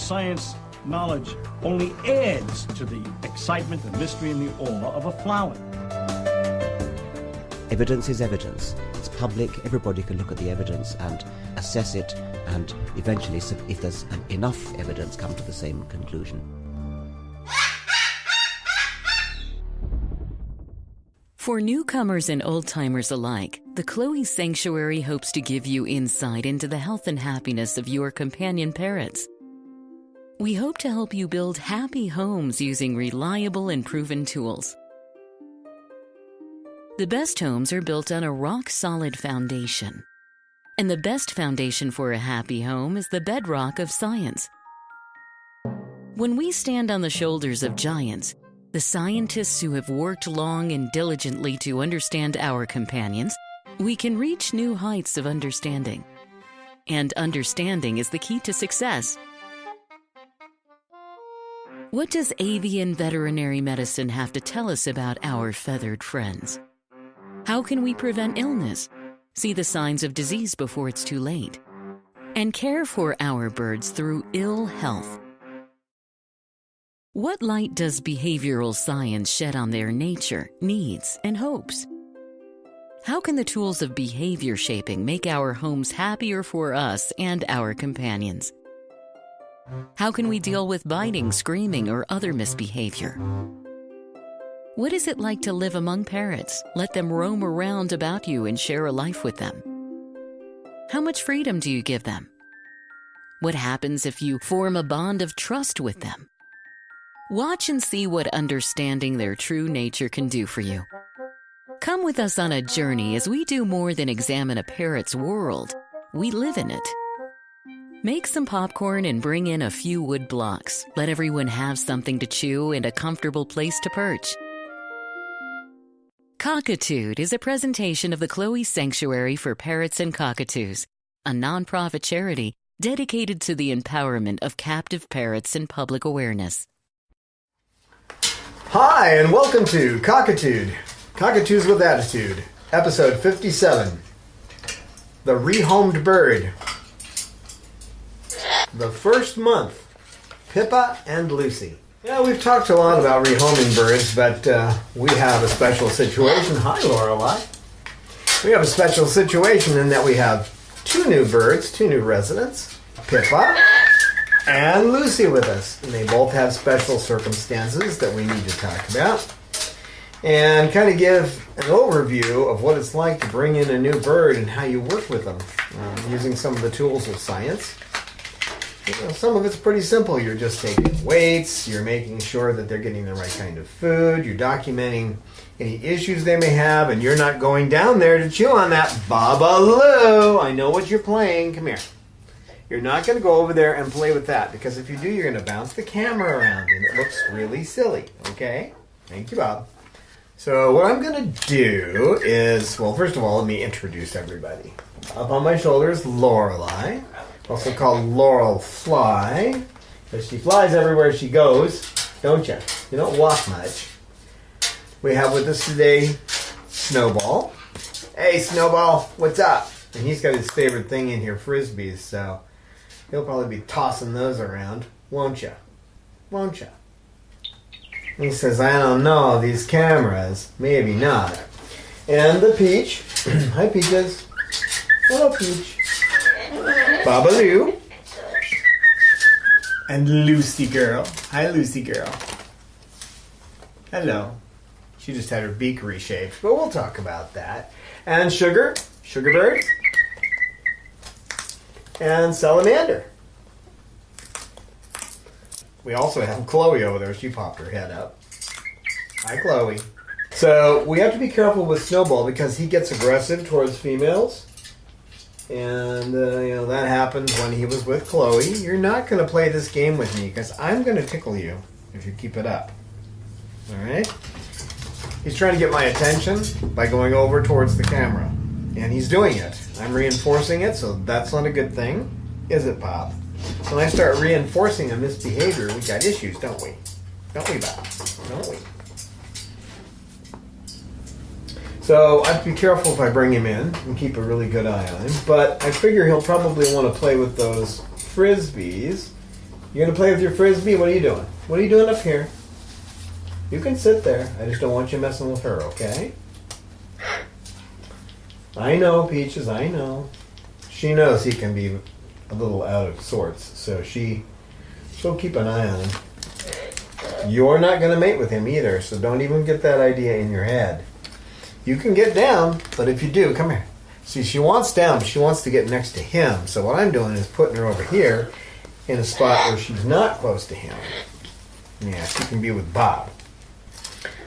science knowledge only adds to the excitement, the mystery, and the awe of a flower. Evidence is evidence. It's public. Everybody can look at the evidence and assess it, and eventually, if there's enough evidence, come to the same conclusion. For newcomers and old-timers alike, the Chloe Sanctuary hopes to give you insight into the health and happiness of your companion parrots. We hope to help you build happy homes using reliable and proven tools. The best homes are built on a rock-solid foundation. And the best foundation for a happy home is the bedrock of science. When we stand on the shoulders of giants, the scientists who have worked long and diligently to understand our companions, we can reach new heights of understanding. And understanding is the key to success. What does avian veterinary medicine have to tell us about our feathered friends? How can we prevent illness, see the signs of disease before it's too late, and care for our birds through ill health? What light does behavioral science shed on their nature, needs, and hopes? How can the tools of behavior shaping make our homes happier for us and our companions? How can we deal with biting, screaming, or other misbehavior? What is it like to live among parrots, let them roam around about you and share a life with them? How much freedom do you give them? What happens if you form a bond of trust with them? Watch and see what understanding their true nature can do for you. Come with us on a journey as we do more than examine a parrot's world. We live in it. Make some popcorn and bring in a few wood blocks. Let everyone have something to chew and a comfortable place to perch. Cockatoo is a presentation of the Chloe Sanctuary for Parrots and Cockatoos, a nonprofit charity dedicated to the empowerment of captive parrots and public awareness. Hi, and welcome to Cockatoo, Cockatoos with Attitude, episode 57, The Re-homed Bird. The first month, Pippa and Lucy. Yeah, we've talked a lot about rehoming birds, but we have a special situation. Hi, Lorelei. We have a special situation in that we have two new birds, two new residents, Pippa and Lucy with us. And they both have special circumstances that we need to talk about and kind of give an overview of what it's like to bring in a new bird and how you work with them using some of the tools of science. You know, some of it's pretty simple. You're just taking weights, you're making sure that they're getting the right kind of food, you're documenting any issues they may have, and you're not going down there to chew on that Babaloo. I know what you're playing. Come here. You're not going to go over there and play with that, because if you do, you're going to bounce the camera around, and it looks really silly. Okay? Thank you, Bob. So what I'm going to do is, well, first of all, let me introduce everybody. Up on my shoulder is Lorelei, also called Laurel Fly, because she flies everywhere she goes, don't you? You don't walk much. We have with us today Snowball. Hey, Snowball, what's up? And he's got his favorite thing in here, Frisbees, so he'll probably be tossing those around, won't you? Won't you? He says, I don't know, these cameras, maybe not. And the Peach. Hi, Peaches. Hello, Peach. Babaloo. And Lucy Girl. Hi, Lucy Girl. Hello. She just had her beak reshaped, but we'll talk about that. And Sugar. Sugar Bird. And Salamander. We also have Chloe over there. She popped her head up. Hi, Chloe. So we have to be careful with Snowball because he gets aggressive towards females. And, that happened when he was with Chloe. You're not going to play this game with me because I'm going to tickle you if you keep it up. All right? He's trying to get my attention by going over towards the camera. And he's doing it. I'm reinforcing it, so that's not a good thing. Is it, Pop? When I start reinforcing a misbehavior, we got issues, don't we? Don't we, Bob? Don't we? So I have to be careful if I bring him in and keep a really good eye on him. But I figure he'll probably want to play with those Frisbees You gonna play with your frisbee? What are you doing? What are you doing up here? You can sit there. I just don't want you messing with her, okay? I know, Peaches, I know. She knows he can be a little out of sorts, so she'll keep an eye on him. You're not going to mate with him either, so don't even get that idea in your head. You can get down, but if you do, come here. See, she wants down, but she wants to get next to him. So what I'm doing is putting her over here in a spot where she's not close to him. Yeah, she can be with Bob.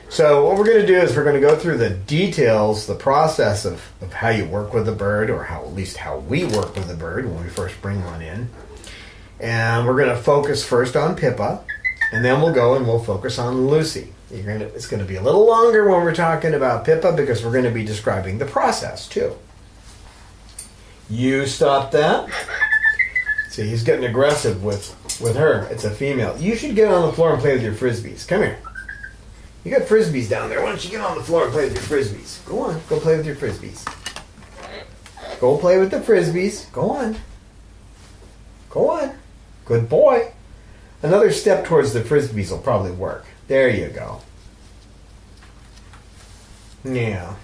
So what we're going to do is we're going to go through the details, the process of how you work with a bird, or at least how we work with a bird when we first bring one in. And we're going to focus first on Pippa, and then we'll go and we'll focus on Lucy. It's going to be a little longer when we're talking about Pippa because we're going to be describing the process too. You stop that. See, he's getting aggressive with her. It's a female. You should get on the floor and play with your frisbees. Come here. You got frisbees down there. Why don't you get on the floor and play with your frisbees? Go on. Go play with your frisbees. Go play with the frisbees. Go on. Go on. Good boy. Another step towards the frisbees will probably work. There you go. Yeah.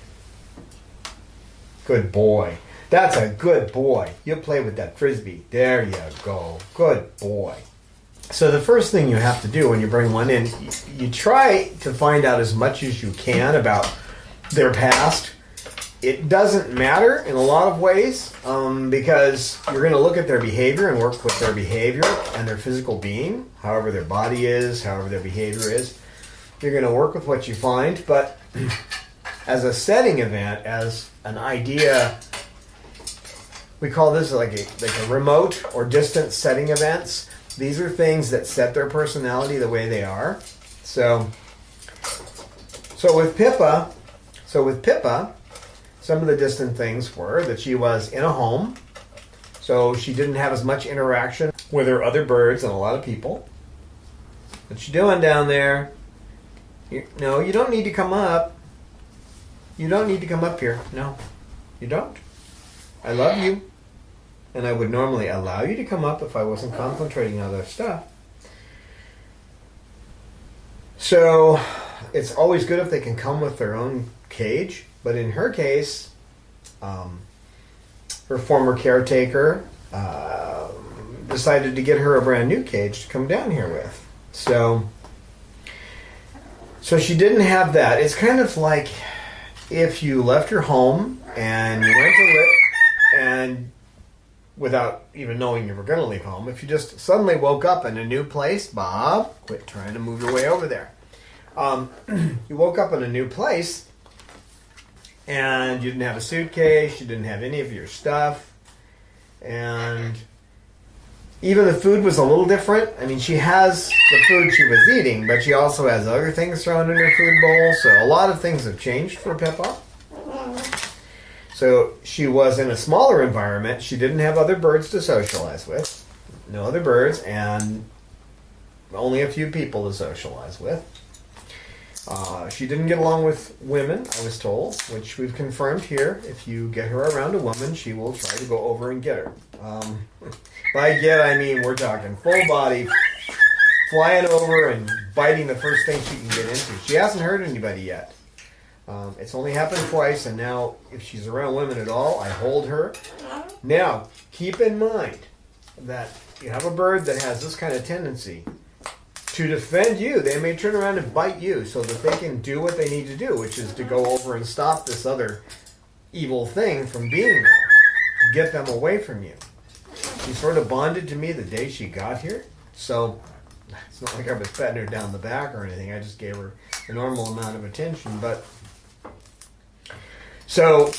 Good boy. That's a good boy. You play with that frisbee. There you go. Good boy. So the first thing you have to do when you bring one in, you try to find out as much as you can about their past. It doesn't matter in a lot of ways because you're going to look at their behavior and work with their behavior and their physical being, however their body is, however their behavior is. You're going to work with what you find, but as a setting event, as an idea, we call this like a remote or distant setting events. These are things that set their personality the way they are. So with Pippa, some of the distant things were that she was in a home, so she didn't have as much interaction with her other birds and a lot of people. What you doing down there? No, you don't need to come up. You don't need to come up here. No, you don't. I love you. And I would normally allow you to come up if I wasn't concentrating on other stuff. So it's always good if they can come with their own cage. But in her case, her former caretaker decided to get her a brand new cage to come down here with. So she didn't have that. It's kind of like if you left your home and you went to live and without even knowing you were going to leave home, if you just suddenly woke up in a new place, Bob, quit trying to move your way over there. You woke up in a new place and you didn't have a suitcase, you didn't have any of your stuff, and even the food was a little different. I mean, she has the food she was eating, but she also has other things thrown in her food bowl, so a lot of things have changed for Pippa. So she was in a smaller environment. She didn't have other birds to socialize with. No other birds, and only a few people to socialize with. She didn't get along with women, I was told, which we've confirmed here. If you get her around a woman, she will try to go over and get her. By get, I mean we're talking full body, flying over and biting the first thing she can get into. She hasn't hurt anybody yet. It's only happened twice, and now if she's around women at all, I hold her. Now, keep in mind that you have a bird that has this kind of tendency to defend you. They may turn around and bite you so that they can do what they need to do, which is to go over and stop this other evil thing from being there, to get them away from you. She sort of bonded to me the day she got here, so it's not like I was petting her down the back or anything. I just gave her the normal amount of attention, but so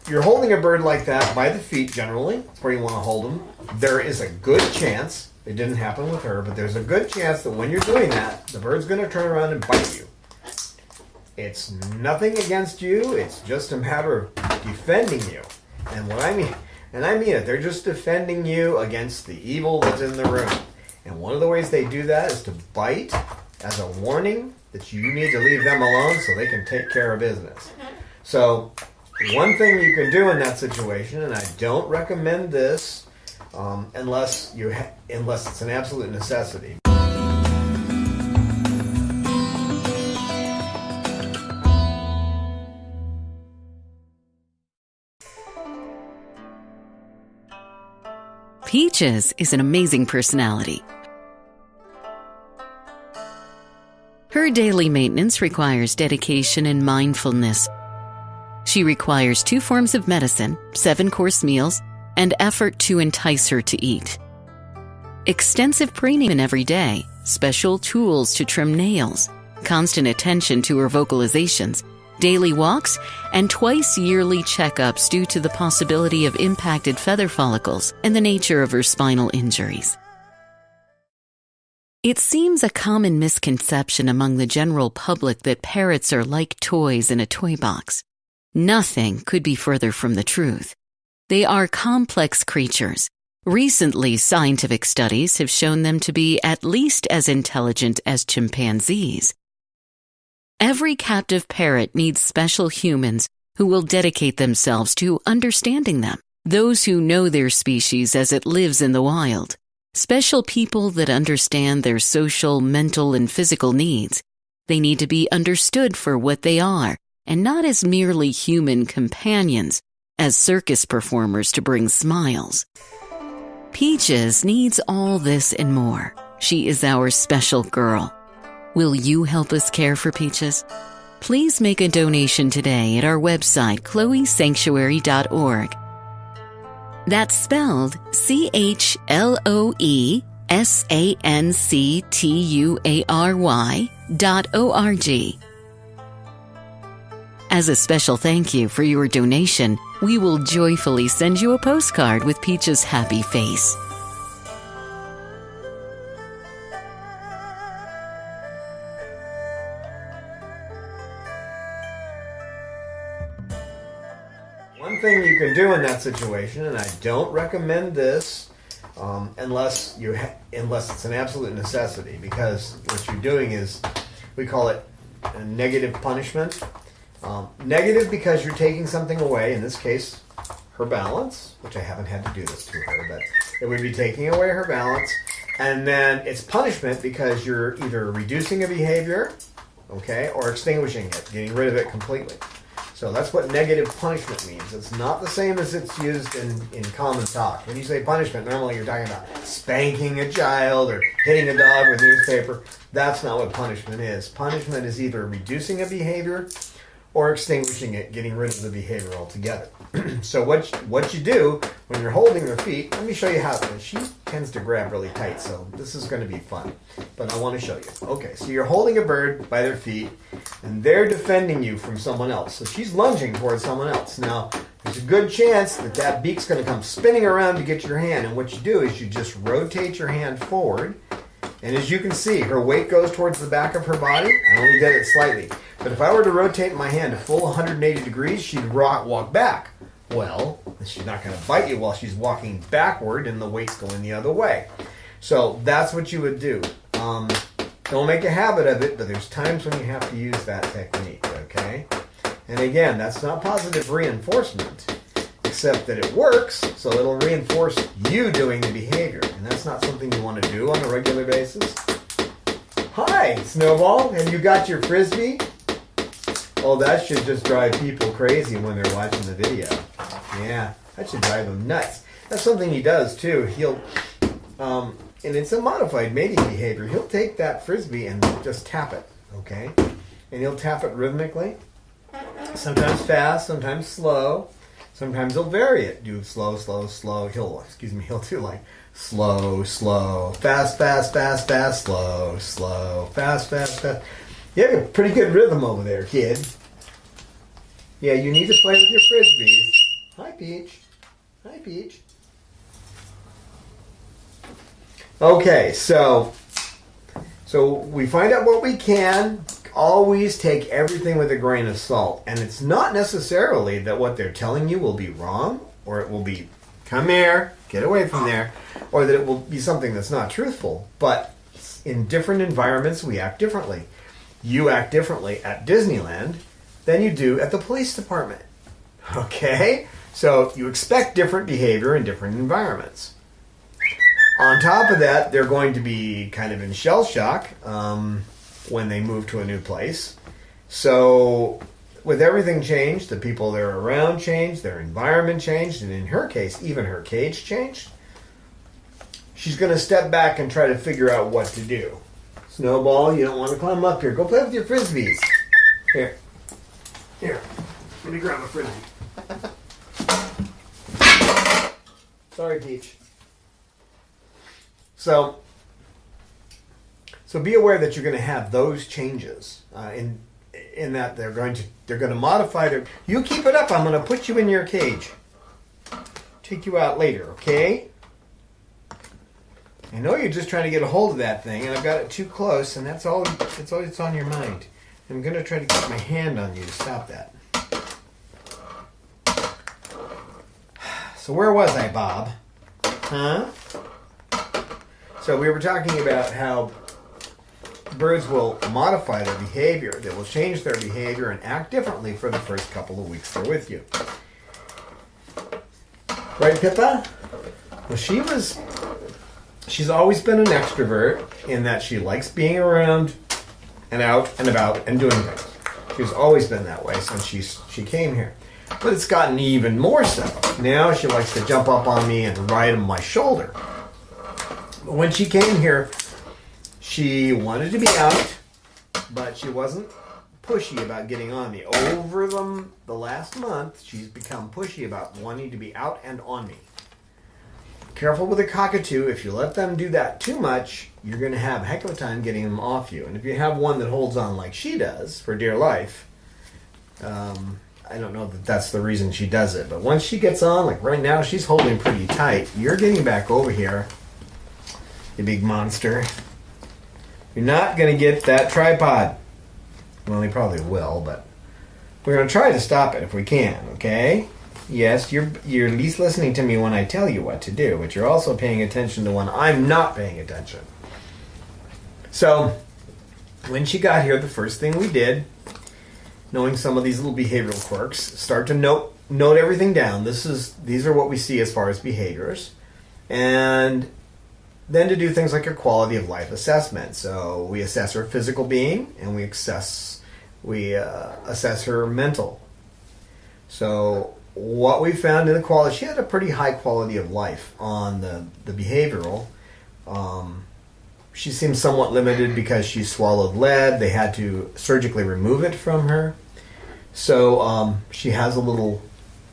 you're holding a bird like that by the feet generally. That's where you want to hold them. There is a good chance, it didn't happen with her, but there's a good chance that when you're doing that, the bird's going to turn around and bite you. It's nothing against you. It's just a matter of defending you. And what I mean, and I mean it, they're just defending you against the evil that's in the room. And one of the ways they do that is to bite as a warning that you need to leave them alone so they can take care of business. So one thing you can do in that situation, and I don't recommend this unless it's an absolute necessity. Peaches is an amazing personality. Her daily maintenance requires dedication and mindfulness. She requires 2 forms of medicine, 7-course meals, and effort to entice her to eat. Extensive preening every day, special tools to trim nails, constant attention to her vocalizations, daily walks, and twice yearly checkups due to the possibility of impacted feather follicles and the nature of her spinal injuries. It seems a common misconception among the general public that parrots are like toys in a toy box. Nothing could be further from the truth. They are complex creatures. Recently, scientific studies have shown them to be at least as intelligent as chimpanzees. Every captive parrot needs special humans who will dedicate themselves to understanding them, those who know their species as it lives in the wild. Special people that understand their social, mental, and physical needs. They need to be understood for what they are, and not as merely human companions, as circus performers to bring smiles. Peaches needs all this and more. She is our special girl. Will you help us care for Peaches? Please make a donation today at our website, chloesanctuary.org. That's spelled CHLOESANCTUARY.org. As a special thank you for your donation, we will joyfully send you a postcard with Peach's happy face. One thing you can do in that situation, and I don't recommend this unless it's an absolute necessity, because what you're doing is, we call it a negative punishment. Negative because you're taking something away, in this case, her balance, which I haven't had to do this to her, but it would be taking away her balance. And then it's punishment because you're either reducing a behavior, okay, or extinguishing it, getting rid of it completely. So that's what negative punishment means. It's not the same as it's used in common talk. When you say punishment, normally you're talking about spanking a child or hitting a dog with newspaper. That's not what punishment is. Punishment is either reducing a behavior or extinguishing it, getting rid of the behavior altogether. So what you do when you're holding her feet, let me show you how. She tends to grab really tight, so this is going to be fun. But I want to show you. Okay, so you're holding a bird by their feet, and they're defending you from someone else. So she's lunging towards someone else. Now, there's a good chance that beak's going to come spinning around to get your hand, and what you do is you just rotate your hand forward, and as you can see, her weight goes towards the back of her body. I only did it slightly. But if I were to rotate my hand a full 180 degrees, she'd walk back. Well, she's not going to bite you while she's walking backward and the weight's going the other way. So that's what you would do. Don't make a habit of it, but there's times when you have to use that technique, okay? And again, that's not positive reinforcement, except that it works, so it'll reinforce you doing the behavior. And that's not something you want to do on a regular basis. Hi, Snowball. Have you got your Frisbee? Oh, that should just drive people crazy when they're watching the video. Yeah, that should drive them nuts. That's something he does, too. He'll, and it's a modified mating behavior. He'll take that Frisbee and just tap it, okay? And he'll tap it rhythmically. Sometimes fast, sometimes slow. Sometimes he'll vary it. Do slow, slow, slow. He'll do like slow, slow, fast, fast, fast, fast, slow, slow, fast, fast, fast. You have a pretty good rhythm over there, kid. Yeah, you need to play with your Frisbees. Hi, Peach. Hi, Peach. Okay, so we find out what we can. Always take everything with a grain of salt. And it's not necessarily that what they're telling you will be wrong, or it will be, come here, get away from there, or that it will be something that's not truthful. But in different environments, we act differently. You act differently at Disneyland than you do at the police department. Okay? So you expect different behavior in different environments. On top of that, they're going to be kind of in shell shock when they move to a new place. So with everything changed, the people they're around changed, their environment changed, and in her case, even her cage changed. She's going to step back and try to figure out what to do. Snowball, you don't want to climb up here. Go play with your frisbees. Here. Let me grab a frisbee. Sorry, Peach. So be aware that you're going to have those changes in that they're going to modify their. You keep it up. I'm going to put you in your cage. Take you out later, okay? I know you're just trying to get a hold of that thing, and I've got it too close, and that's all. It's all that's on your mind. I'm going to try to keep my hand on you to stop that. So where was I, Bob? Huh? So we were talking about how birds will modify their behavior. They will change their behavior and act differently for the first couple of weeks they're with you. Right, Pippa? Well, she's always been an extrovert in that she likes being around and out and about and doing things. She's always been that way since she came here. But it's gotten even more so. Now she likes to jump up on me and ride on my shoulder. But when she came here, she wanted to be out, but she wasn't pushy about getting on me. Over the last month, she's become pushy about wanting to be out and on me. Careful with a cockatoo. If you let them do that too much, you're going to have a heck of a time getting them off you. And if you have one that holds on like she does for dear life, I don't know that that's the reason she does it. But once she gets on, like right now, she's holding pretty tight. You're getting back over here, you big monster. You're not going to get that tripod. Well, he probably will, but we're going to try to stop it if we can, okay? Yes, you're at least listening to me when I tell you what to do, but you're also paying attention to when I'm not paying attention. So, when she got here, the first thing we did, knowing some of these little behavioral quirks, start to note everything down. These are what we see as far as behaviors. And then to do things like a quality of life assessment. So we assess her physical being, and we assess her mental. So what we found in the quality, she had a pretty high quality of life on the behavioral. She seems somewhat limited because she swallowed lead. They had to surgically remove it from her. So she has a little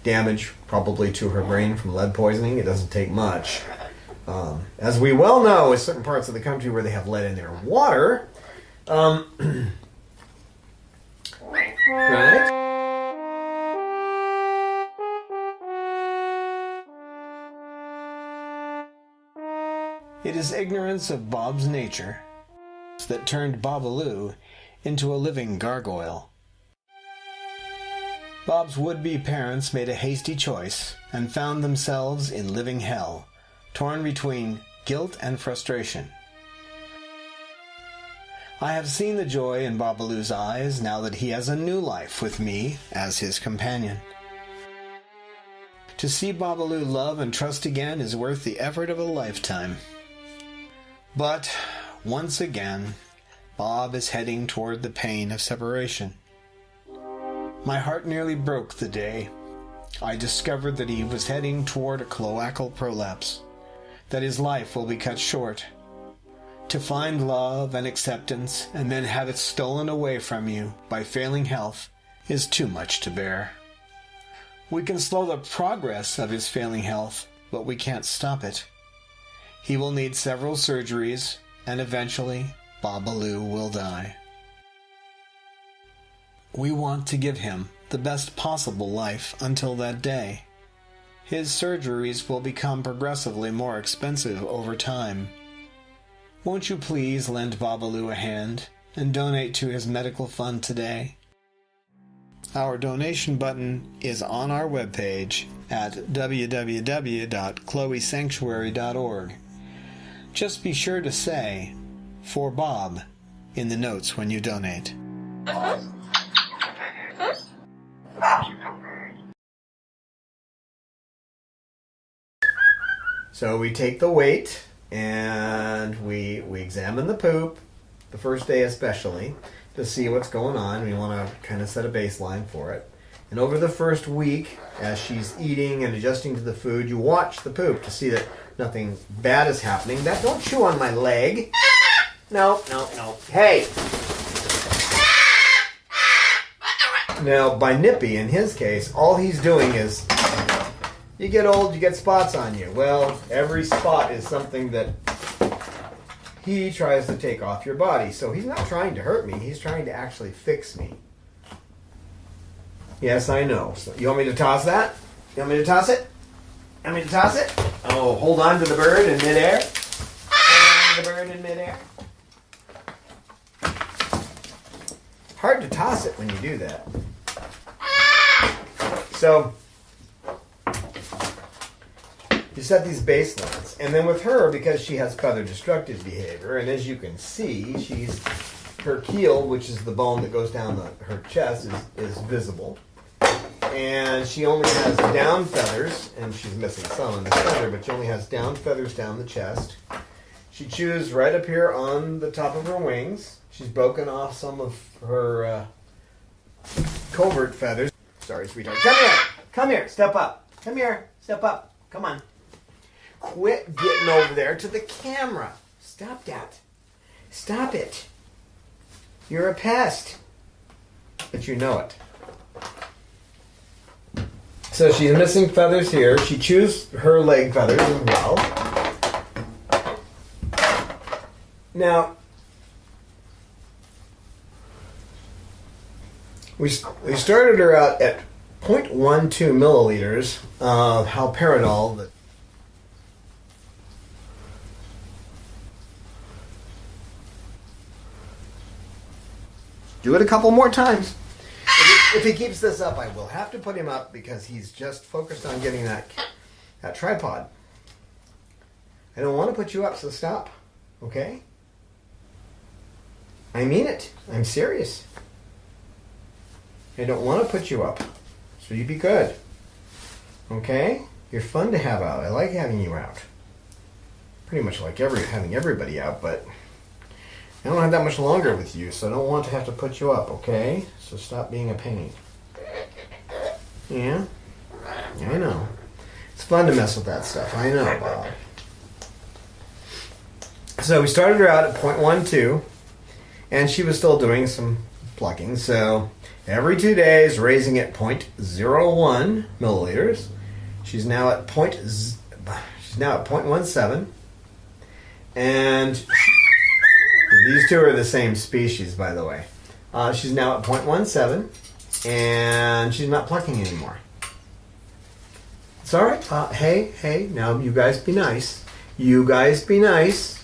damage probably to her brain from lead poisoning. It doesn't take much. As we well know, in certain parts of the country where they have lead in their water, right? It is ignorance of Bob's nature that turned Babaloo into a living gargoyle. Bob's would-be parents made a hasty choice and found themselves in living hell, torn between guilt and frustration. I have seen the joy in Babaloo's eyes now that he has a new life with me as his companion. To see Babaloo love and trust again is worth the effort of a lifetime. But, once again, Bob is heading toward the pain of separation. My heart nearly broke the day I discovered that he was heading toward a cloacal prolapse, that his life will be cut short. To find love and acceptance and then have it stolen away from you by failing health is too much to bear. We can slow the progress of his failing health, but we can't stop it. He will need several surgeries, and eventually, Babaloo will die. We want to give him the best possible life until that day. His surgeries will become progressively more expensive over time. Won't you please lend Babaloo a hand and donate to his medical fund today? Our donation button is on our webpage at www.chloesanctuary.org. Just be sure to say, "For Bob," in the notes when you donate. So we take the weight and we examine the poop, the first day especially, to see what's going on. We want to kind of set a baseline for it. And over the first week, as she's eating and adjusting to the food, you watch the poop to see that nothing bad is happening. Don't chew on my leg. No. Hey! Now, by Nippy, in his case, all he's doing is, you get old, you get spots on you. Well, every spot is something that he tries to take off your body. So he's not trying to hurt me, he's trying to actually fix me. Yes, I know. So you want me to toss that? You want me to toss it? You want me to toss it? Oh, hold on to the bird in midair. Hold on to the bird in midair. Hard to toss it when you do that. So you set these baselines. And then with her, because she has feather destructive behavior, and as you can see, her keel, which is the bone that goes down her chest, is visible. And she only has down feathers, and she's missing some on the feather, but she only has down feathers down the chest. She chews right up here on the top of her wings. She's broken off some of her covert feathers. Sorry, sweetheart. Come here. Come here. Step up. Come here. Step up. Come on. Quit getting over there to the camera. Stop that. Stop it. You're a pest. But you know it. So she's missing feathers here. She chews her leg feathers as well. Now, we started her out at 0.12 milliliters of haloperidol. Do it a couple more times. If he keeps this up, I will have to put him up because he's just focused on getting that tripod. I don't want to put you up, so stop. Okay? I mean it. I'm serious. I don't want to put you up. So you be good. Okay? You're fun to have out. I like having you out. Pretty much like having everybody out, but I don't have that much longer with you, so I don't want to have to put you up, okay? So stop being a pain. Yeah? I know. It's fun to mess with that stuff. I know, Bob. So we started her out at 0.12, and she was still doing some plucking, so every 2 days, raising it 0.01 milliliters. She's now at 0.17, and these two are the same species, by the way. She's now at 0.17, and she's not plucking anymore. It's all right. Hey, now you guys be nice. You guys be nice.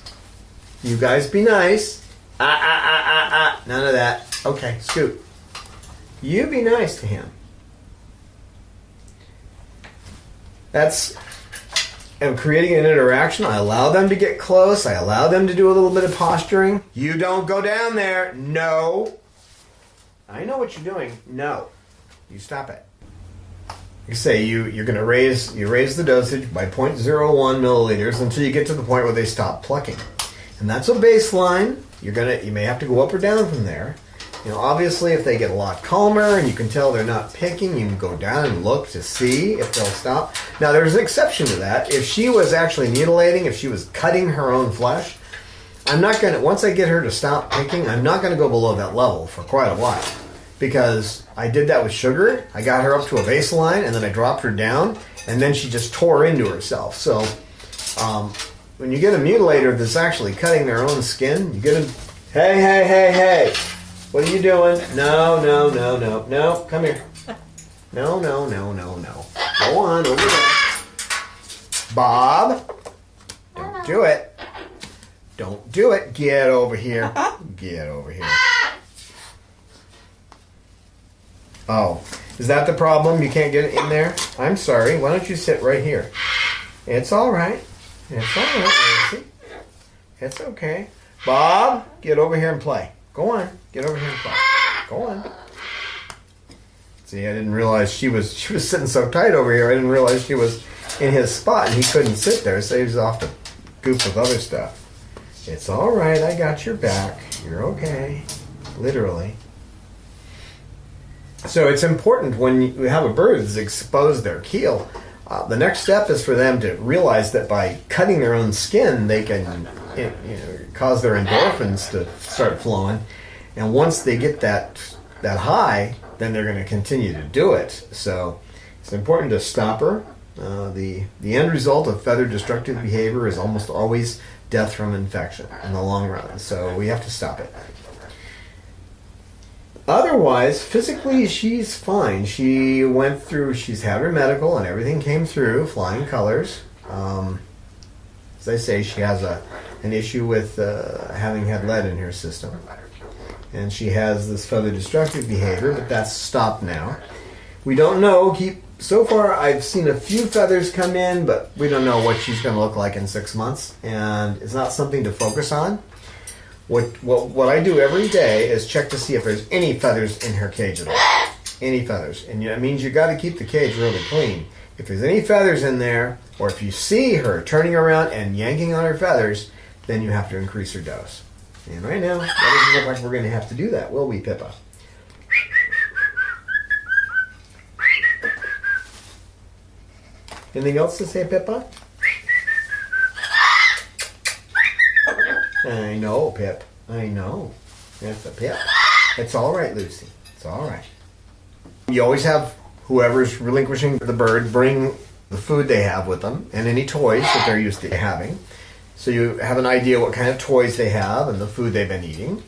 You guys be nice. None of that. Okay, scoot. You be nice to him. I'm creating an interaction. I allow them to get close. I allow them to do a little bit of posturing. You don't go down there. No. I know what you're doing. No. You stop it. You say you're going to raise the dosage by 0.01 milliliters until you get to the point where they stop plucking. And that's a baseline. You may have to go up or down from there. Obviously, if they get a lot calmer and you can tell they're not picking, you can go down and look to see if they'll stop. Now, there's an exception to that. If she was actually mutilating, if she was cutting her own flesh, once I get her to stop picking, I'm not going to go below that level for quite a while. Because I did that with Sugar. I got her up to a baseline, and then I dropped her down, and then she just tore into herself. So, when you get a mutilator that's actually cutting their own skin, you get a, hey. What are you doing? No. Come here. No. Go on, over there. Bob. Don't do it. Don't do it. Get over here. Get over here. Oh, is that the problem? You can't get it in there? I'm sorry. Why don't you sit right here? It's all right. It's all right, Nancy. It's okay. Bob, get over here and play. Go on. Get over here and play. Go on. See, I didn't realize she was sitting so tight over here. I didn't realize she was in his spot and he couldn't sit there, so he was off to goof with other stuff. It's all right. I got your back. You're okay. Literally. So it's important when you have a bird that's exposed their keel. The next step is for them to realize that by cutting their own skin, they can cause their endorphins to start flowing. And once they get that high, then they're going to continue to do it. So it's important to stop her. The end result of feather destructive behavior is almost always death from infection in the long run. So we have to stop it. Otherwise, physically, she's fine. She's had her medical and everything came through, flying colors. As I say, she has an issue with having had lead in her system. And she has this feather destructive behavior, but that's stopped now. We don't know. So far, I've seen a few feathers come in, but we don't know what she's going to look like in 6 months. And it's not something to focus on. What I do every day is check to see if there's any feathers in her cage at all. Any feathers. And that means you got to keep the cage really clean. If there's any feathers in there, or if you see her turning around and yanking on her feathers, then you have to increase her dose. And right now, that doesn't look like we're going to have to do that, will we, Pippa? Anything else to say, Pippa? I know, Pip. I know. That's a Pip. It's all right, Lucy. It's all right. You always have whoever's relinquishing the bird bring the food they have with them and any toys that they're used to having. So you have an idea what kind of toys they have and the food they've been eating.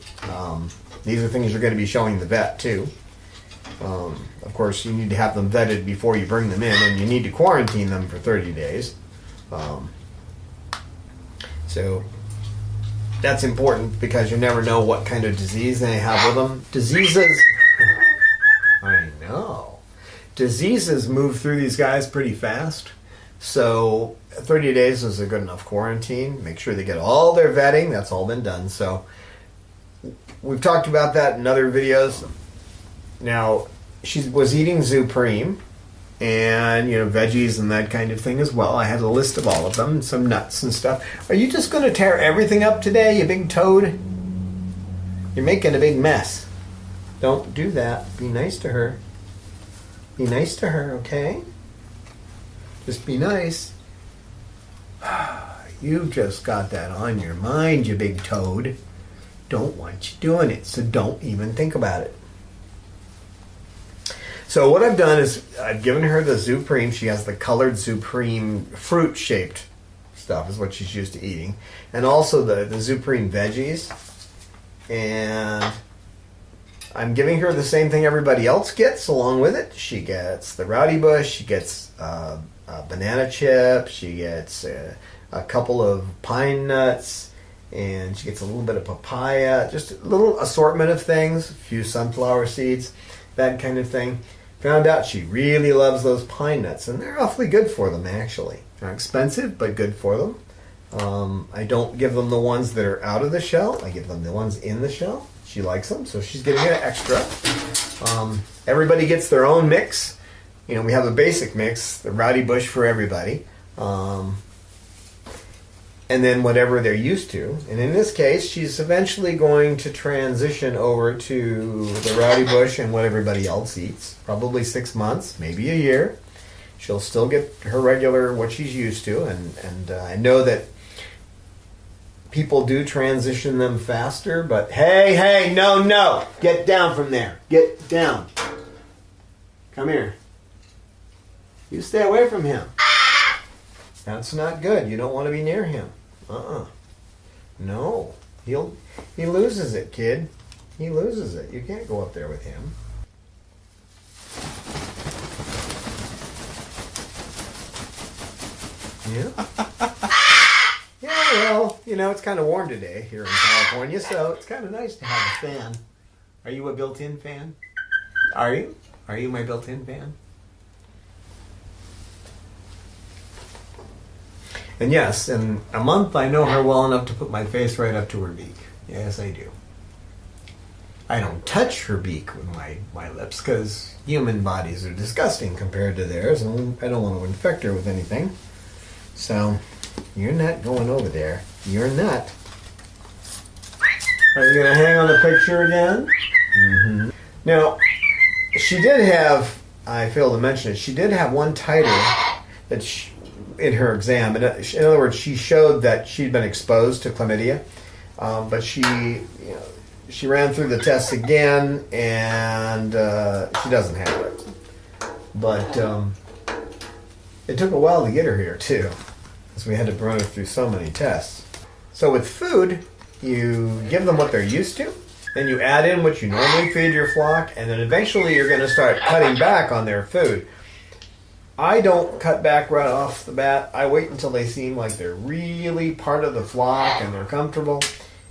These are things you're going to be showing the vet, too. Of course, you need to have them vetted before you bring them in, and you need to quarantine them for 30 days. So that's important because you never know what kind of disease they have with them. Diseases, I know. Diseases move through these guys pretty fast. So 30 days is a good enough quarantine. Make sure they get all their vetting. That's all been done. So we've talked about that in other videos. Now, she was eating Zupreme and, veggies and that kind of thing as well. I had a list of all of them, some nuts and stuff. Are you just going to tear everything up today, you big toad? You're making a big mess. Don't do that. Be nice to her. Be nice to her, okay? Just be nice. You've just got that on your mind, you big toad. Don't want you doing it, so don't even think about it. So what I've done is I've given her the Zupreme. She has the colored Zupreme fruit-shaped stuff is what she's used to eating. And also the Zupreme veggies. And I'm giving her the same thing everybody else gets along with it. She gets the Rowdy Bush. She gets a banana chip. She gets a couple of pine nuts. And she gets a little bit of papaya. Just a little assortment of things. A few sunflower seeds. That kind of thing. Found out she really loves those pine nuts, and they're awfully good for them, actually. They're expensive, but good for them. I don't give them the ones that are out of the shell. I give them the ones in the shell. She likes them, so she's getting an extra. Everybody gets their own mix. We have a basic mix, the Rowdy Bush for everybody. And then whatever they're used to. And in this case, she's eventually going to transition over to the Rowdy Bush and what everybody else eats. Probably 6 months, maybe a year. She'll still get her regular, what she's used to. And I know that people do transition them faster, but hey, no. Get down from there. Get down. Come here. You stay away from him. That's not good. You don't want to be near him. No. He loses it, kid. He loses it. You can't go up there with him. Yeah. Yeah, well, it's kind of warm today here in California, so it's kind of nice to have a fan. Are you a built-in fan? Are you? Are you my built-in fan? And yes, in a month I know her well enough to put my face right up to her beak. Yes, I do. I don't touch her beak with my lips because human bodies are disgusting compared to theirs, and I don't want to infect her with anything. So, You're not going over there. You're not. Are you going to hang on the picture again? Mm-hmm. Now, she did have, I failed to mention it, she did have one titer that in her exam. In other words, she showed that she'd been exposed to chlamydia, but she ran through the tests again, and she doesn't have it. But it took a while to get her here, too, because we had to run her through so many tests. So with food, you give them what they're used to, then you add in what you normally feed your flock, and then eventually you're going to start cutting back on their food. I don't cut back right off the bat. I wait until they seem like they're really part of the flock and they're comfortable.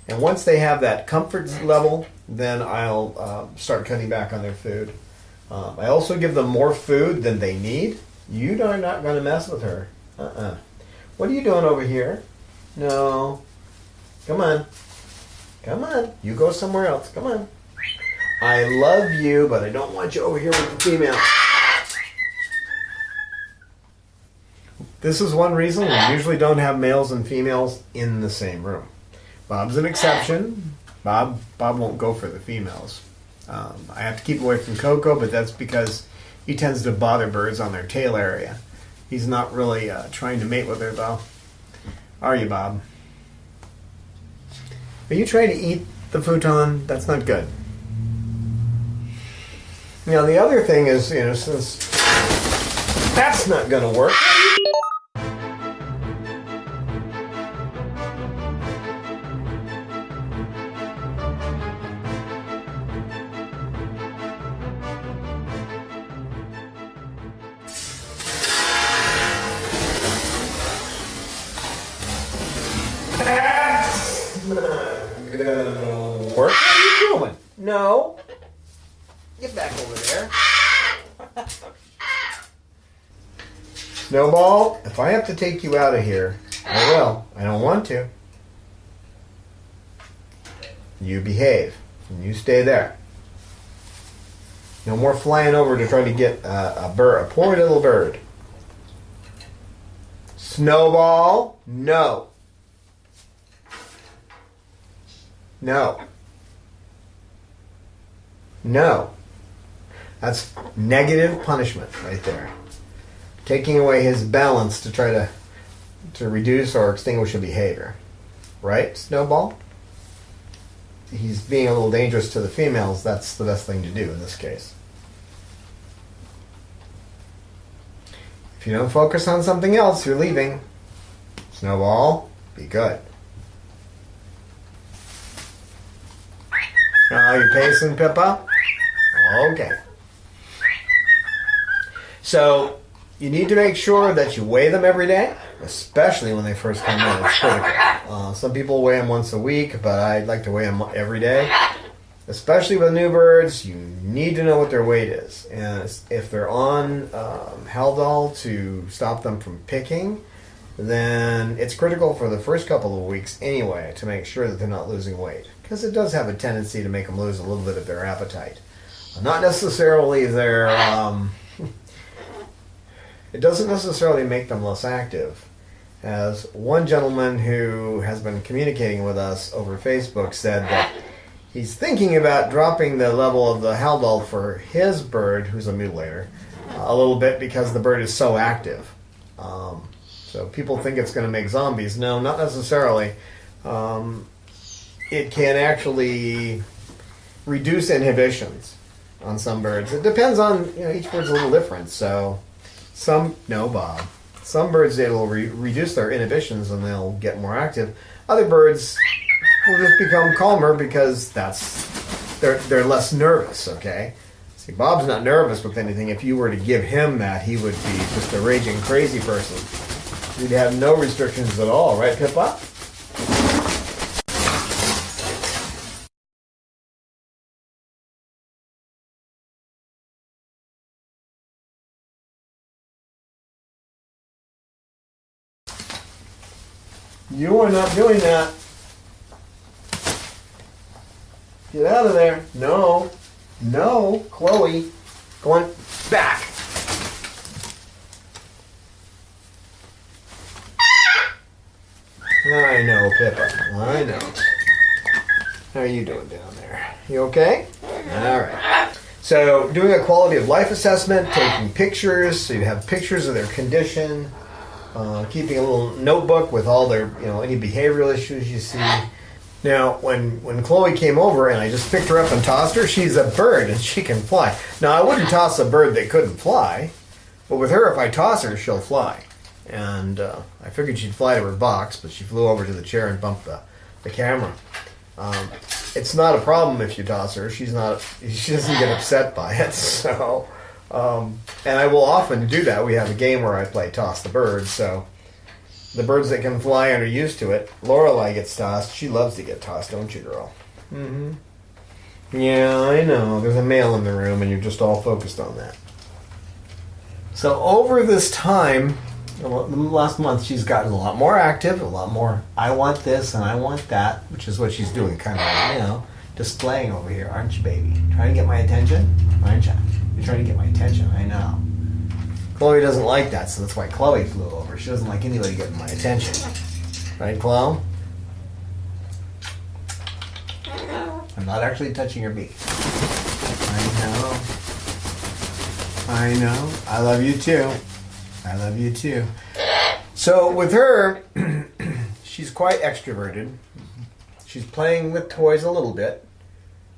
And once they have that comfort level, then I'll start cutting back on their food. I also give them more food than they need. You are not going to mess with her. What are you doing over here? No. Come on. Come on. You go somewhere else. Come on. I love you, but I don't want you over here with the female. This is one reason we usually don't have males and females in the same room. Bob's an exception. Bob won't go for the females. I have to keep away from Coco, but that's because he tends to bother birds on their tail area. He's not really trying to mate with her, though. Are you, Bob? Are you trying to eat the futon? That's not good. Now, the other thing is, since that's not going to work, work? What are you doing? No. Get back over there. Snowball, if I have to take you out of here, I will. I don't want to. You behave. And you stay there. No more flying over to try to get a poor little bird. Snowball, no. No. No. That's negative punishment right there. Taking away his balance to try to reduce or extinguish a behavior. Right, Snowball? He's being a little dangerous to the females. That's the best thing to do in this case. If you don't focus on something else, you're leaving. Snowball, be good. You pacing, Pippa? Okay. So, you need to make sure that you weigh them every day, especially when they first come in. It's critical. Some people weigh them once a week, but I'd like to weigh them every day. Especially with new birds, you need to know what their weight is. And if they're on Haldol to stop them from picking, then it's critical for the first couple of weeks anyway to make sure that they're not losing weight. Because it does have a tendency to make them lose a little bit of their appetite. Not necessarily their... it doesn't necessarily make them less active. As one gentleman who has been communicating with us over Facebook said that he's thinking about dropping the level of the Haldol for his bird, who's a mutilator, a little bit because the bird is so active. So people think it's going to make zombies. No, not necessarily. It can actually reduce inhibitions on some birds. It depends on, each bird's a little different. So Bob. Some birds, it'll reduce their inhibitions and they'll get more active. Other birds will just become calmer because they're less nervous, okay? See, Bob's not nervous with anything. If you were to give him that, he would be just a raging crazy person. He'd have no restrictions at all, right, Pippa? You are not doing that. Get out of there. No. No, Chloe. Go on back. Pippa. I know. How are you doing down there? You okay? All right. So, doing a quality of life assessment, taking pictures, so you have pictures of their condition, keeping a little notebook with all their, any behavioral issues you see. Now, when Chloe came over and I just picked her up and tossed her, she's a bird and she can fly. Now, I wouldn't toss a bird that couldn't fly, but with her, if I toss her, she'll fly. And I figured she'd fly to her box, but she flew over to the chair and bumped the camera. It's not a problem if you toss her. She doesn't get upset by it. So, and I will often do that. We have a game where I play toss the bird. So, the birds that can fly and are used to it. Lorelei gets tossed. She loves to get tossed, don't you, girl? Mm-hmm. Yeah, I know. There's a male in the room, and you're just all focused on that. So over this time, last month, she's gotten a lot more active, a lot more, I want this and I want that, which is what she's doing kind of right now. Displaying over here, aren't you, baby? Trying to get my attention? Aren't you? You're trying to get my attention, I know. Chloe doesn't like that, so that's why Chloe flew over. She doesn't like anybody getting my attention. Right, Chloe? I'm not actually touching your beak. I know. I love you too. I love you too. So with her, she's quite extroverted. She's playing with toys a little bit.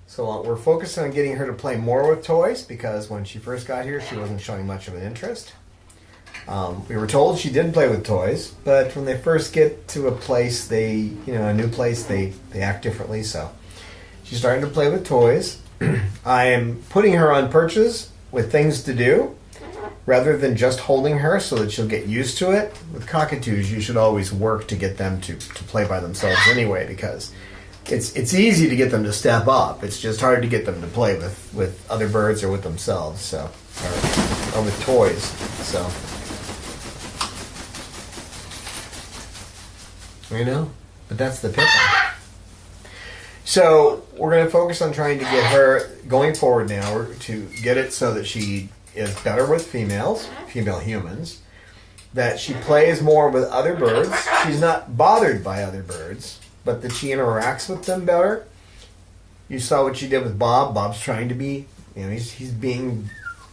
So we're focused on getting her to play more with toys because when she first got here, she wasn't showing much of an interest. We were told she did play with toys, but when they first get to a place, a new place, they act differently. So she's starting to play with toys. I am putting her on perches with things to do rather than just holding her so that she'll get used to it. With cockatoos, you should always work to get them to play by themselves anyway because it's easy to get them to step up. It's just hard to get them to play with other birds or with themselves, so or with toys. So but that's the Pippa. So we're going to focus on trying to get her going forward now to get it so that she is better with female humans, that she plays more with other birds. She's not bothered by other birds, but that she interacts with them better. You saw what she did with Bob. Bob's trying to be, he's being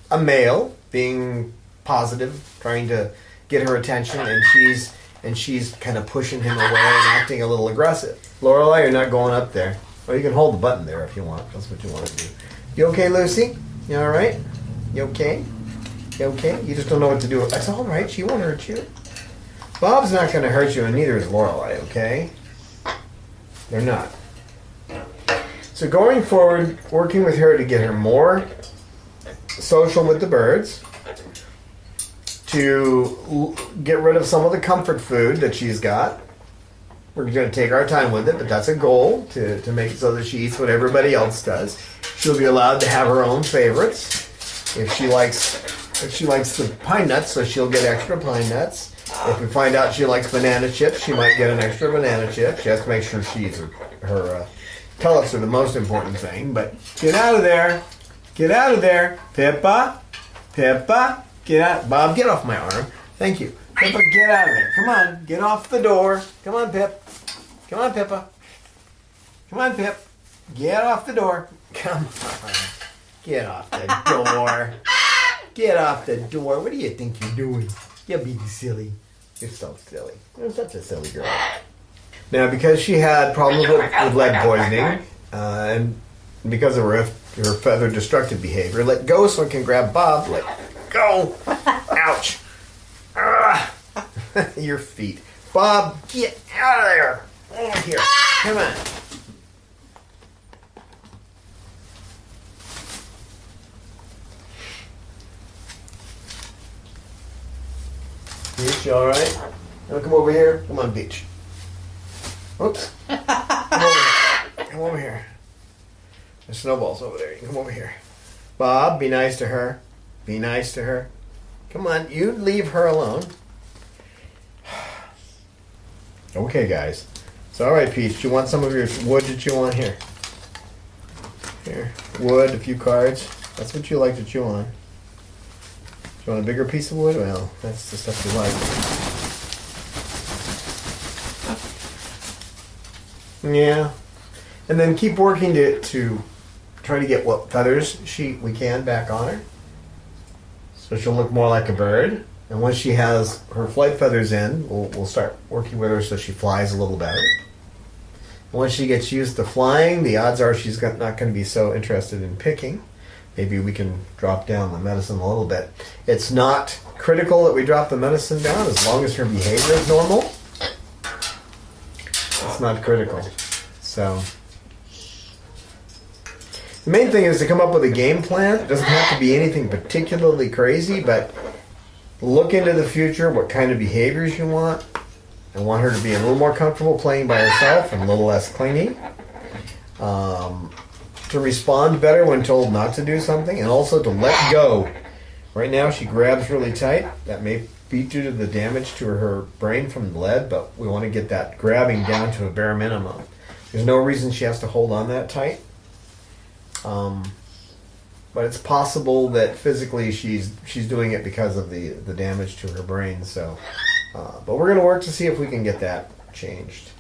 a male, being positive, trying to get her attention, and she's kind of pushing him away and acting a little aggressive. Lorelei, you're not going up there. Well, you can hold the button there if you want. That's what you want to do. You okay, Lucy? You all right? You okay? You okay? You just don't know what to do. That's all right. She won't hurt you. Bob's not going to hurt you, and neither is Lorelei, okay? They're not. So going forward, working with her to get her more social with the birds, to get rid of some of the comfort food that she's got. We're going to take our time with it, but that's a goal, to make it so that she eats what everybody else does. She'll be allowed to have her own favorites. If she likes the pine nuts, so she'll get extra pine nuts. If we find out she likes banana chips, she might get an extra banana chip. She has to make sure she eats her pellets are the most important thing. But get out of there. Get out of there. Pippa. Pippa. Get out. Bob, get off my arm. Thank you. Pippa, get out of there. Come on. Get off the door. Come on, Pip. Come on, Pippa. Come on, Pip. Get off the door. Come on. Get off the door. Get off the door. What do you think you're doing? You're being silly. You're so silly. You're such a silly girl. Now, because she had problems with lead poisoning, and because of her feather destructive behavior, let go so I can grab Bob. Let go. Ouch. Your feet. Bob, get out of there. Over here. Come on. Peach, you all right? You want to come over here? Come on, Peach. Oops. Come over here. There's snowballs over there. You can come over here. Bob, be nice to her. Be nice to her. Come on, you leave her alone. Okay, guys. It's all right, Peach. Do you want some of your wood that you want here? Here. Wood, a few cards. That's what you like to chew on. Do you want a bigger piece of wood? Well, that's the stuff you like. Yeah. And then keep working to try to get what feathers we can back on her. So she'll look more like a bird. And once she has her flight feathers in, we'll start working with her so she flies a little better. And once she gets used to flying, the odds are she's not going to be so interested in picking. Maybe we can drop down the medicine a little bit. It's not critical that we drop the medicine down as long as her behavior is normal. It's not critical. So the main thing is to come up with a game plan. It doesn't have to be anything particularly crazy, but look into the future, what kind of behaviors you want. I want her to be a little more comfortable playing by herself and a little less clingy. To respond better when told not to do something, and also to let go. Right now she grabs really tight. That may be due to the damage to her brain from the lead, but we want to get that grabbing down to a bare minimum. There's no reason she has to hold on that tight. But it's possible that physically she's doing it because of the damage to her brain. So, but we're going to work to see if we can get that changed.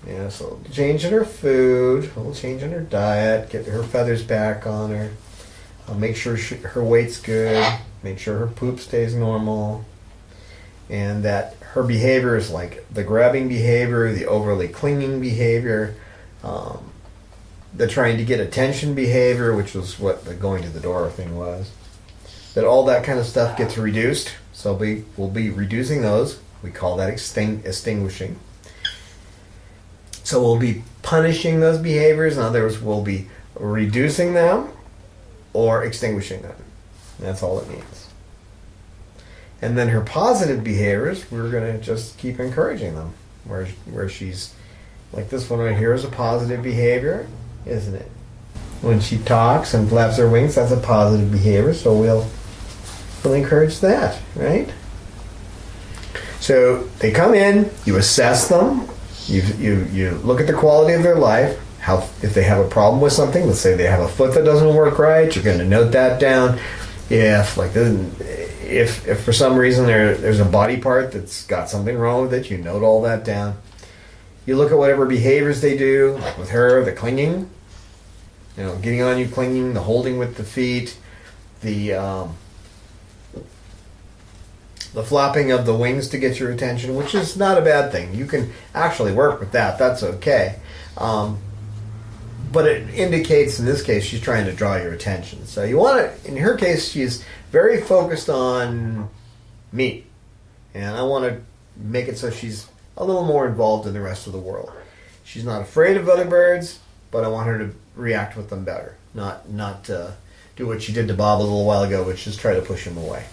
Yeah, so change in her food, a little change in her diet, get her feathers back on her, make sure her weight's good, make sure her poop stays normal, and that her behavior is like the grabbing behavior, the overly clinging behavior, the trying to get attention behavior, which was what the going to the door thing was, that all that kind of stuff gets reduced. So we'll be reducing those. We call that extinguishing. So we'll be punishing those behaviors. In other words, we'll be reducing them or extinguishing them. That's all it means. And then her positive behaviors, we're going to just keep encouraging them. Where she's, like this one right here is a positive behavior, isn't it? When she talks and flaps her wings, that's a positive behavior. So we'll encourage that, right? So they come in, you assess them. You look at the quality of their life, if they have a problem with something, let's say they have a foot that doesn't work right, you're going to note that down. If for some reason there's a body part that's got something wrong with it, you note all that down. You look at whatever behaviors they do, like with her, the clinging, getting on you, clinging, the holding with the feet, the flapping of the wings to get your attention, which is not a bad thing. You can actually work with that. That's okay. But it indicates, in this case, she's trying to draw your attention. So you want to, in her case, she's very focused on me. And I want to make it so she's a little more involved in the rest of the world. She's not afraid of other birds, but I want her to react with them better. Not do what she did to Bob a little while ago, which is try to push him away.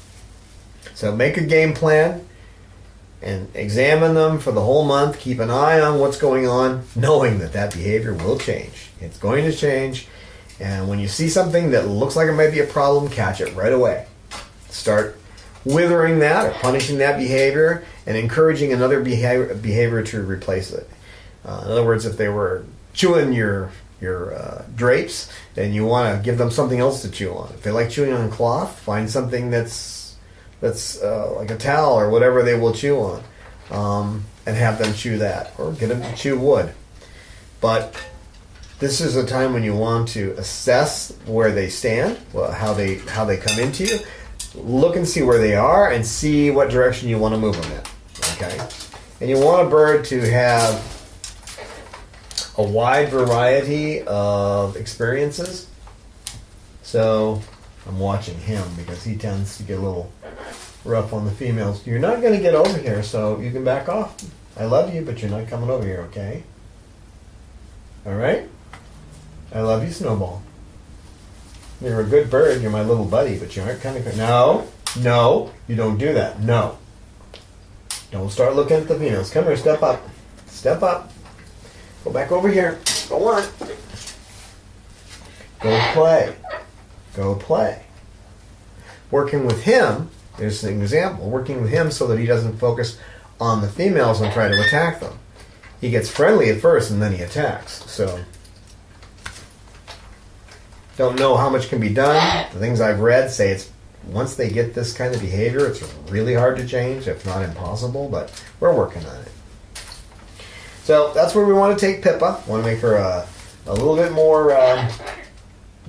So make a game plan and examine them for the whole month. Keep an eye on what's going on, knowing that behavior will change. It's going to change. And when you see something that looks like it might be a problem, catch it right away. Start withering that or punishing that behavior and encouraging another behavior to replace it. In other words, if they were chewing your drapes, then you want to give them something else to chew on. If they like chewing on cloth, find something that's like a towel or whatever they will chew on, and have them chew that, or get them to chew wood. But this is a time when you want to assess where they stand, how they come into you, look and see where they are, and see what direction you want to move them in. Okay, and you want a bird to have a wide variety of experiences. So I'm watching him because he tends to get a little rough on the females. You're not going to get over here, so you can back off. I love you, but you're not coming over here, okay? All right? I love you, Snowball. You're a good bird. You're my little buddy, but you aren't kind of... No, you don't do that. No. Don't start looking at the females. Come here, step up. Step up. Go back over here. Go on. Go play. Go play. Working with him, there's an example, working with him so that he doesn't focus on the females and try to attack them. He gets friendly at first and then he attacks. So, don't know how much can be done. The things I've read say it's once they get this kind of behavior, it's really hard to change, if not impossible, but we're working on it. So that's where we want to take Pippa. Want to make her a little bit more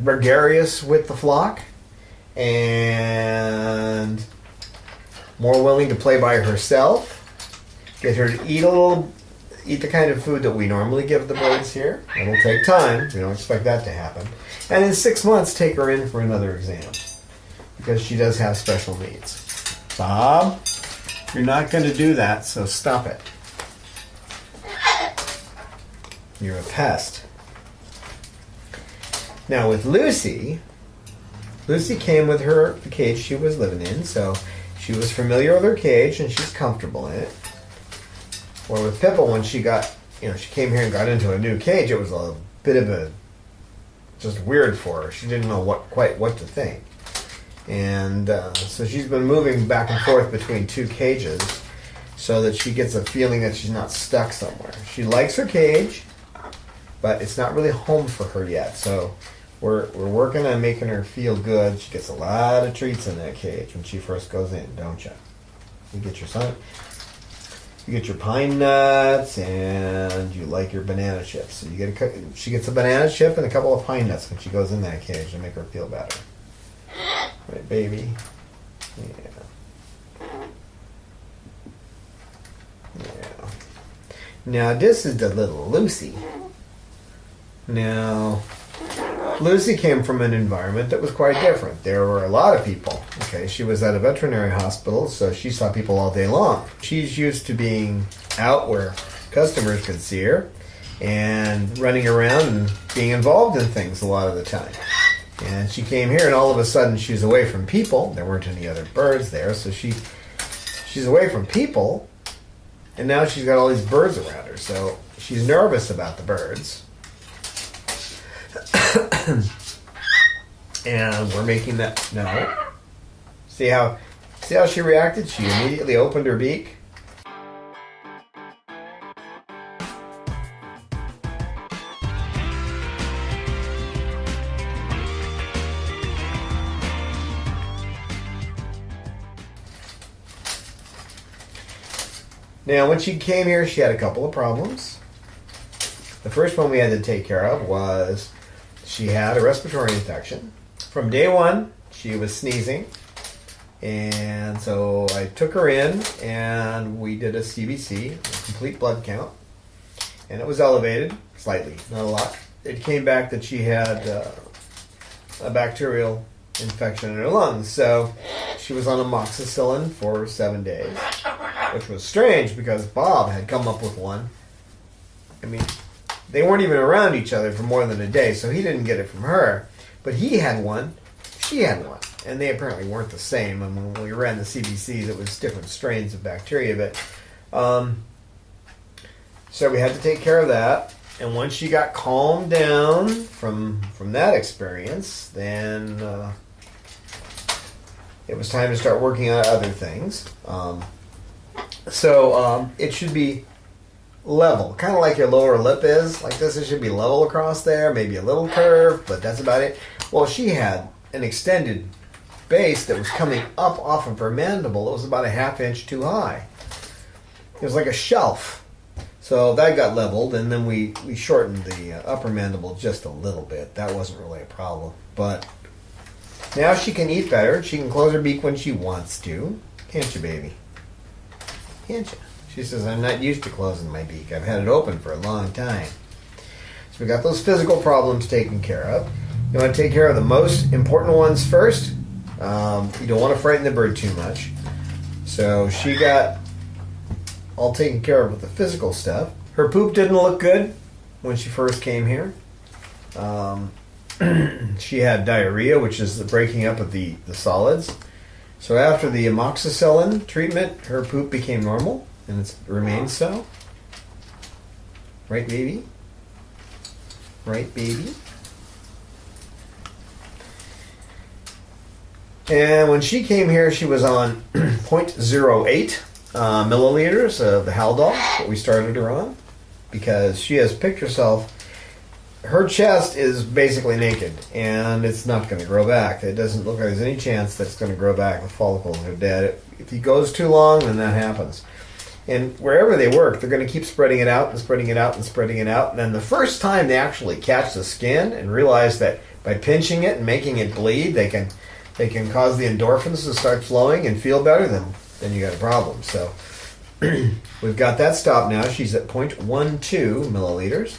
gregarious with the flock and more willing to play by herself. Get her to eat the kind of food that we normally give the birds here. It'll take time. We don't expect that to happen. And in 6 months, take her in for another exam because she does have special needs. Bob, you're not going to do that, so stop it. You're a pest. Now with Lucy came with the cage she was living in, so she was familiar with her cage and she's comfortable in it. Or with Pippa, when she came here and got into a new cage, it was a bit of just weird for her. She didn't know quite what to think. And so she's been moving back and forth between 2 cages so that she gets a feeling that she's not stuck somewhere. She likes her cage, but it's not really home for her yet. So we're working on making her feel good. She gets a lot of treats in that cage when she first goes in, don't you? You get your pine nuts and you like your banana chips. So she gets a banana chip and a couple of pine nuts when she goes in that cage to make her feel better. Right, baby? Yeah. Now this is the little Lucy. Now, Lucy came from an environment that was quite different. There were a lot of people. Okay, she was at a veterinary hospital, so she saw people all day long. She's used to being out where customers could see her and running around and being involved in things a lot of the time. And she came here, and all of a sudden she's away from people. There weren't any other birds there, so she's away from people, and now she's got all these birds around her. So she's nervous about the birds. And we're making that no. See how she reacted? She immediately opened her beak. Now, when she came here, she had a couple of problems. The first one we had to take care of was she had a respiratory infection. From day one, she was sneezing. And so I took her in and we did a CBC, a complete blood count. And it was elevated slightly, not a lot. It came back that she had a bacterial infection in her lungs. So she was on amoxicillin for 7 days, which was strange because Bob had come up with one. I mean, they weren't even around each other for more than a day, so he didn't get it from her. But he had one, she had one, and they apparently weren't the same. I mean, when we ran the CBCs, it was different strains of bacteria. But so we had to take care of that. And once she got calmed down from that experience, then it was time to start working on other things. So it should be level, kind of like your lower lip is like this. It should be level across there, maybe a little curve, but that's about it. Well, she had an extended base that was coming up off of her mandible. It was about a 1/2 inch too high. It was like a shelf. So that got leveled, and then we shortened the upper mandible just a little bit. That wasn't really a problem, but now she can eat better. She can close her beak when she wants to. Can't you, baby? Can't you? She says, I'm not used to closing my beak. I've had it open for a long time. So we got those physical problems taken care of. You want to take care of the most important ones first. You don't want to frighten the bird too much. So she got all taken care of with the physical stuff. Her poop didn't look good when she first came here. She had diarrhea, which is the breaking up of the solids. So after the amoxicillin treatment, her poop became normal. And it's remained so. Right, baby? Right, baby? And when she came here, she was on 0.08 milliliters of the Haldol that we started her on. Because she has picked herself. Her chest is basically naked. And it's not going to grow back. It doesn't look like there's any chance that it's going to grow back. The follicles are dead. If he goes too long, then that happens. And wherever they work, they're going to keep spreading it out and spreading it out and spreading it out. And then the first time they actually catch the skin and realize that by pinching it and making it bleed, they can cause the endorphins to start flowing and feel better, then you got a problem. So we've got that stopped now. She's at 0.12 milliliters.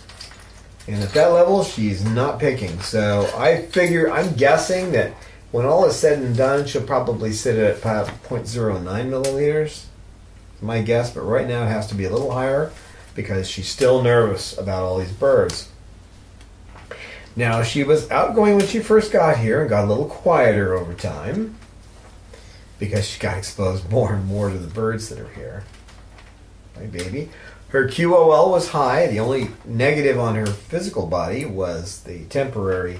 And at that level, she's not picking. So I'm guessing that when all is said and done, she'll probably sit at 0.09 milliliters. My guess, but right now it has to be a little higher because she's still nervous about all these birds. Now, she was outgoing when she first got here and got a little quieter over time because she got exposed more and more to the birds that are here. My baby. Her QOL was high. The only negative on her physical body was the temporary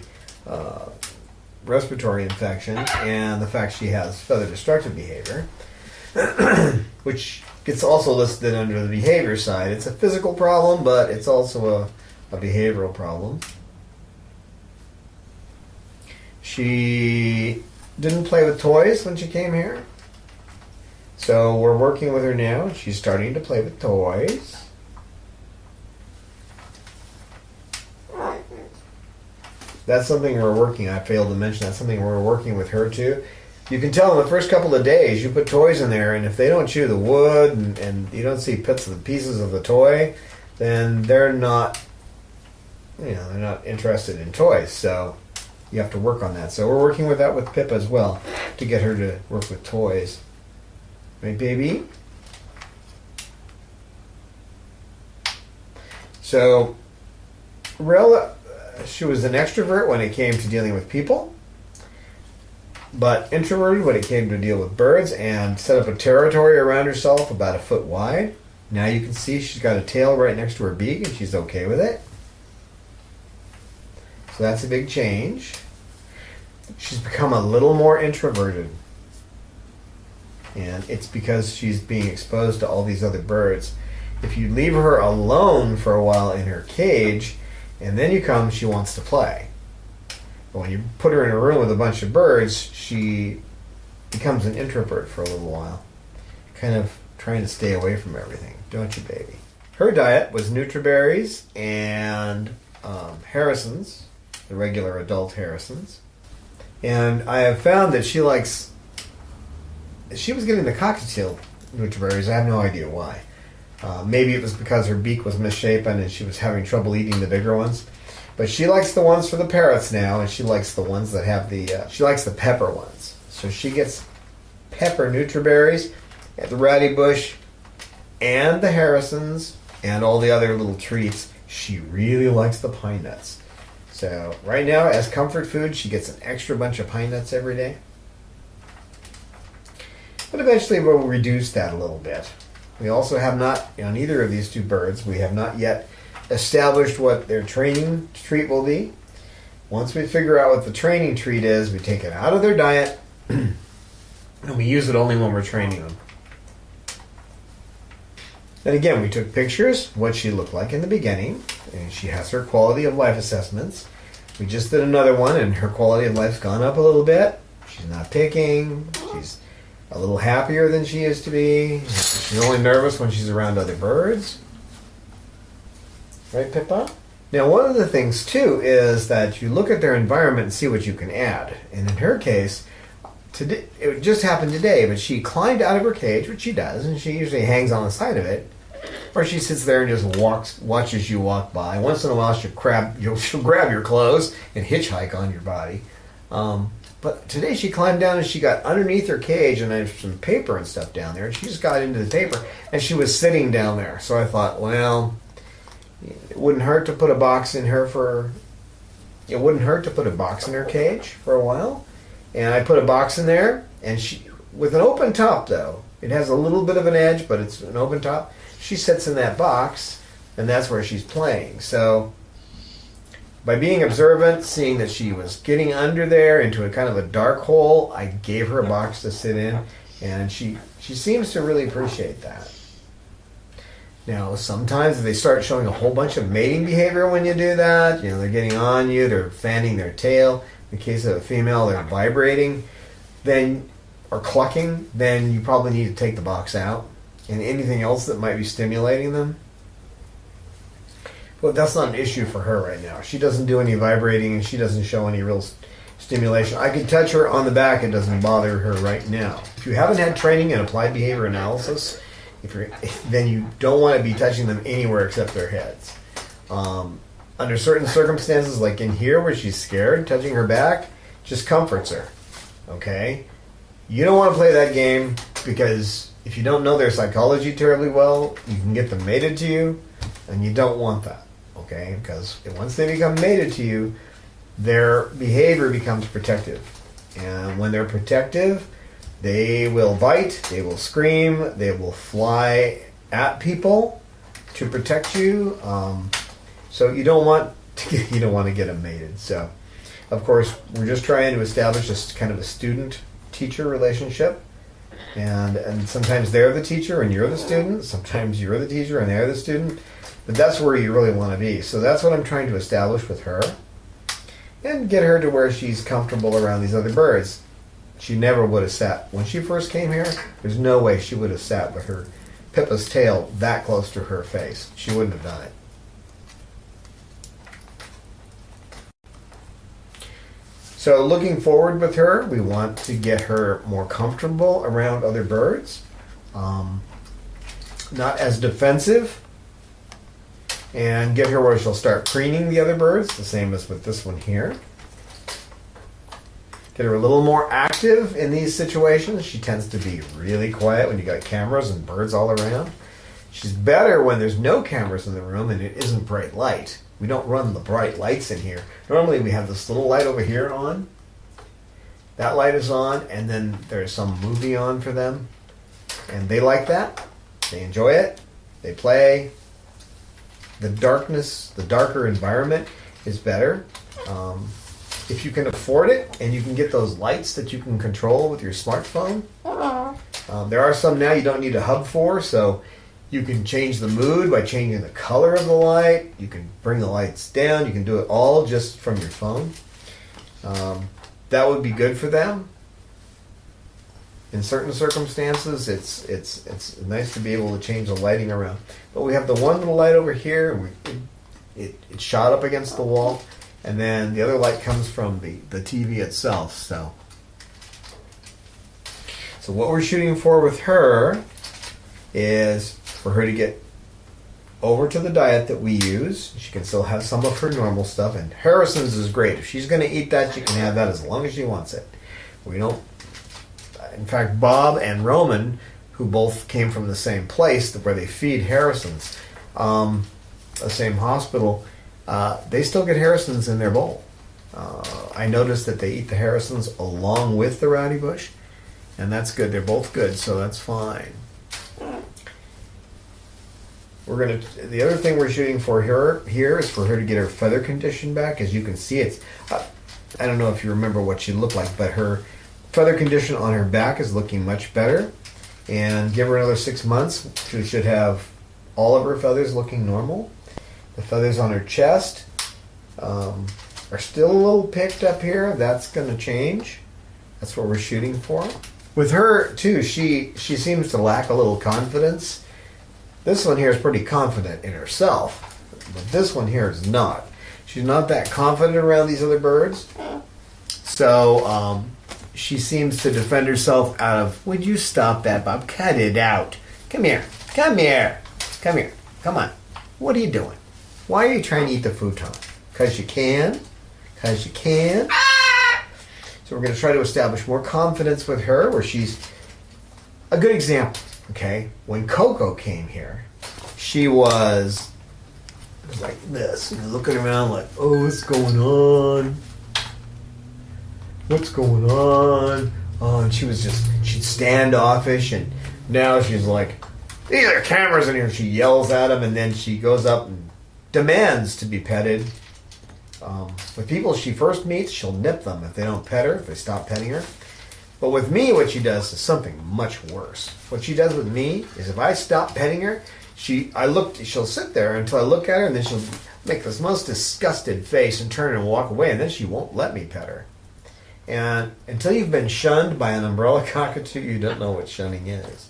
respiratory infection and the fact she has feather destructive behavior, which gets also listed under the behavior side. It's a physical problem, but it's also a behavioral problem. She didn't play with toys when she came here. So we're working with her now. She's starting to play with toys. That's something we're working on. I failed to mention that's something we're working with her too. You can tell in the first couple of days, you put toys in there, and if they don't chew the wood and you don't see pieces of the toy, then they're not interested in toys. So you have to work on that. So we're working with that with Pippa as well to get her to work with toys. Right, baby? So, she was an extrovert when it came to dealing with people, but introverted when it came to deal with birds, and set up a territory around herself about 1 foot wide. Now you can see she's got a tail right next to her beak, and she's okay with it. So that's a big change. She's become a little more introverted. And it's because she's being exposed to all these other birds. If you leave her alone for a while in her cage, and then you come, she wants to play. But when you put her in a room with a bunch of birds, she becomes an introvert for a little while. Kind of trying to stay away from everything, don't you, baby? Her diet was Nutriberries and Harrisons, the regular adult Harrisons. And I have found that she was getting the cockatoo Nutriberries. I have no idea why. Maybe it was because her beak was misshapen and she was having trouble eating the bigger ones. But she likes the ones for the parrots now, and she likes the ones that have she likes the pepper ones. So she gets pepper Nutriberries at the Ratty Bush and the Harrisons and all the other little treats. She really likes the pine nuts. So right now, as comfort food, she gets an extra bunch of pine nuts every day. But eventually we'll reduce that a little bit. We also have not, on either of these two birds, we have not yet established what their training treat will be. Once we figure out what the training treat is, we take it out of their diet and we use it only when we're training them. Then again, we took pictures, what she looked like in the beginning, and she has her quality of life assessments. We just did another one, and her quality of life's gone up a little bit. She's not picking. She's a little happier than she used to be. She's only nervous when she's around other birds. Right, Pippa? Now, one of the things, too, is that you look at their environment and see what you can add. And in her case, today, it just happened today, but she climbed out of her cage, which she does, and she usually hangs on the side of it, or she sits there and just watches you walk by. Once in a while, she'll grab your clothes and hitchhike on your body. But today she climbed down and she got underneath her cage, and there's some paper and stuff down there, and she just got into the paper, and she was sitting down there. So I thought, well, it wouldn't hurt to put a box in her cage for a while. And I put a box in there, and she, with an open top though, it has a little bit of an edge, but it's an open top. She sits in that box, and that's where she's playing. So by being observant, seeing that she was getting under there into a kind of a dark hole, I gave her a box to sit in, and she seems to really appreciate that. Now, sometimes they start showing a whole bunch of mating behavior when you do that. They're getting on you, they're fanning their tail. In the case of a female, they're vibrating, or clucking, then you probably need to take the box out. and anything else that might be stimulating them. But that's not an issue for her right now. She doesn't do any vibrating and she doesn't show any real stimulation. I can touch her on the back. It doesn't bother her right now. If you haven't had training in applied behavior analysis, then you don't want to be touching them anywhere except their heads. Under certain circumstances, like in here where she's scared, touching her back just comforts her. Okay? You don't want to play that game because if you don't know their psychology terribly well, you can get them mated to you, and you don't want that. Okay? Because once they become mated to you, their behavior becomes protective. And when they're protective, they will bite, they will scream, they will fly at people to protect you. So you don't want to get them mated. So, of course, we're just trying to establish this kind of a student-teacher relationship. And sometimes they're the teacher and you're the student. Sometimes you're the teacher and they're the student. But that's where you really want to be. So that's what I'm trying to establish with her. And get her to where she's comfortable around these other birds. She never would have sat. When she first came here, there's no way she would have sat with her Pippa's tail that close to her face. She wouldn't have done it. So looking forward with her, we want to get her more comfortable around other birds. Not as defensive. And get her where she'll start preening the other birds, the same as with this one here. Get her a little more active in these situations. She tends to be really quiet when you got cameras and birds all around. She's better when there's no cameras in the room and it isn't bright light. We don't run the bright lights in here. Normally we have this little light over here on. That light is on, and then there's some movie on for them. And they like that. They enjoy it. They play. The darker environment is better. If you can afford it and you can get those lights that you can control with your smartphone. There are some now you don't need a hub for, so you can change the mood by changing the color of the light. You can bring the lights down. You can do it all just from your phone. That would be good for them. In certain circumstances, it's nice to be able to change the lighting around. But we have the one little light over here, and it shot up against the wall, and then the other light comes from the TV itself. So what we're shooting for with her is for her to get over to the diet that we use. She can still have some of her normal stuff, and Harrison's is great. If she's going to eat that, she can have that as long as she wants it. We don't. In fact, Bob and Roman, who both came from the same place where they feed Harrisons, the same hospital, they still get Harrisons in their bowl. I noticed that they eat the Harrisons along with the Rowdy Bush, and that's good. They're both good, so that's fine. The other thing we're shooting for her here is for her to get her feather condition back. As you can see, it's I don't know if you remember what she looked like, but her feather condition on her back is looking much better. And give her another 6 months, she should have all of her feathers looking normal. The feathers on her chest are still a little picked up here. That's going to change. That's what we're shooting for. With her, too, she seems to lack a little confidence. This one here is pretty confident in herself, but this one here is not. She's not that confident around these other birds. So she seems to defend herself out of, would you stop that, Bob? Cut it out. Come here. Come here. Come here. Come on. What are you doing? Why are you trying to eat the futon? Because you can. Because you can. So we're going to try to establish more confidence with her, where she's a good example. Okay, when Coco came here, she was like this, looking around like, oh, what's going on? What's going on? Oh, and she's standoffish, and now she's like, these are cameras in here. She yells at them, and then she goes up and demands to be petted. With people she first meets, she'll nip them if they don't pet her, if they stop petting her. But with me, what she does is something much worse. What she does with me is if I stop petting her, she'll sit there until I look at her, and then she'll make this most disgusted face and turn and walk away, and then she won't let me pet her. And until you've been shunned by an umbrella cockatoo, you don't know what shunning is.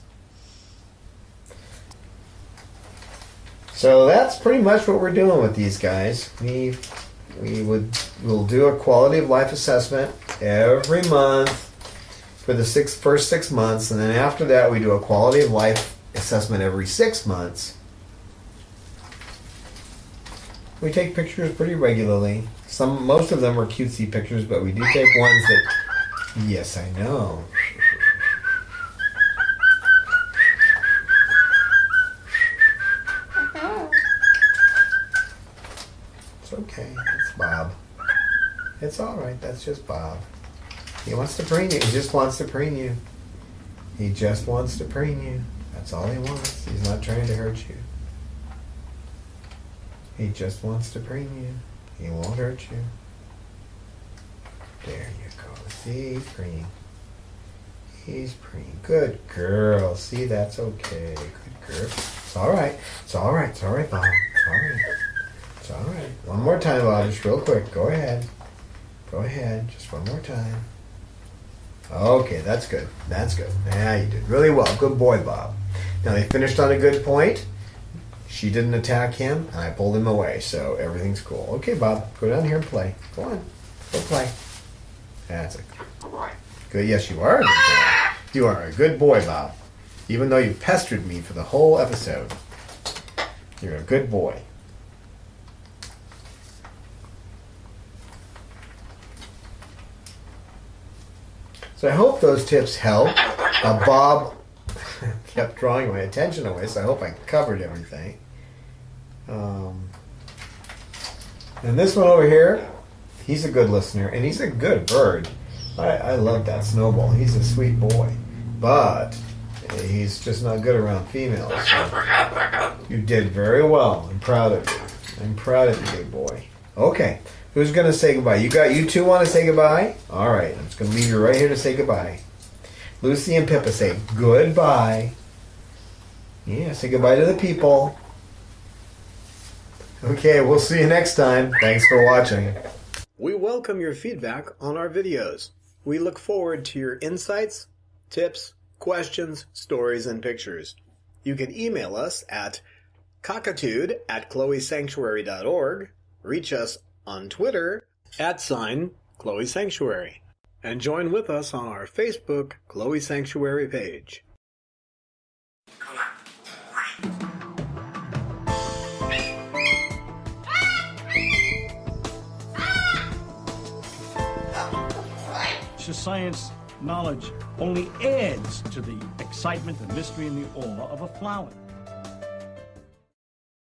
So that's pretty much what we're doing with these guys. We'll do a quality of life assessment every month for the first 6 months, and then after that we do a quality of life assessment every 6 months. We take pictures pretty regularly. Most of them are cutesy pictures, but we do take ones that... Yes, I know. It's okay. It's Bob. It's all right. That's just Bob. He wants to preen you. He just wants to preen you. He just wants to preen you. That's all he wants. He's not trying to hurt you. He just wants to preen you. He won't hurt you. There you go. See, he's preening. He's preening. Good girl. See, that's okay. Good girl. It's all right. It's all right. It's all right, Bob. It's all right. It's all right. One more time, Bob. Just real quick. Go ahead. Go ahead. Just one more time. Okay, that's good. That's good. Yeah, you did really well. Good boy, Bob. Now, they finished on a good point. She didn't attack him, and I pulled him away, so everything's cool. Okay, Bob, go down here and play. Go on. Go play. That's a good. Yes, you are a good boy. You are a good boy, Bob. Even though you pestered me for the whole episode. You're a good boy. So I hope those tips help. Bob kept drawing my attention away, so I hope I covered everything. And this one over here, he's a good listener, and he's a good bird. I love that Snowball. He's a sweet boy. But he's just not good around females. So you did very well. I'm proud of you. I'm proud of you, big boy. Okay, who's going to say goodbye? You two want to say goodbye? All right, I'm just going to leave you right here to say goodbye. Lucy and Pippa say goodbye. Yeah, say goodbye to the people. Okay, we'll see you next time. Thanks for watching. We welcome your feedback on our videos. We look forward to your insights, tips, questions, stories, and pictures. You can email us at cockatoo@chloesanctuary.org, reach us on Twitter @Chloe Sanctuary, and join with us on our Facebook Chloe Sanctuary page. Science knowledge only adds to the excitement, the mystery, and the awe of a flower.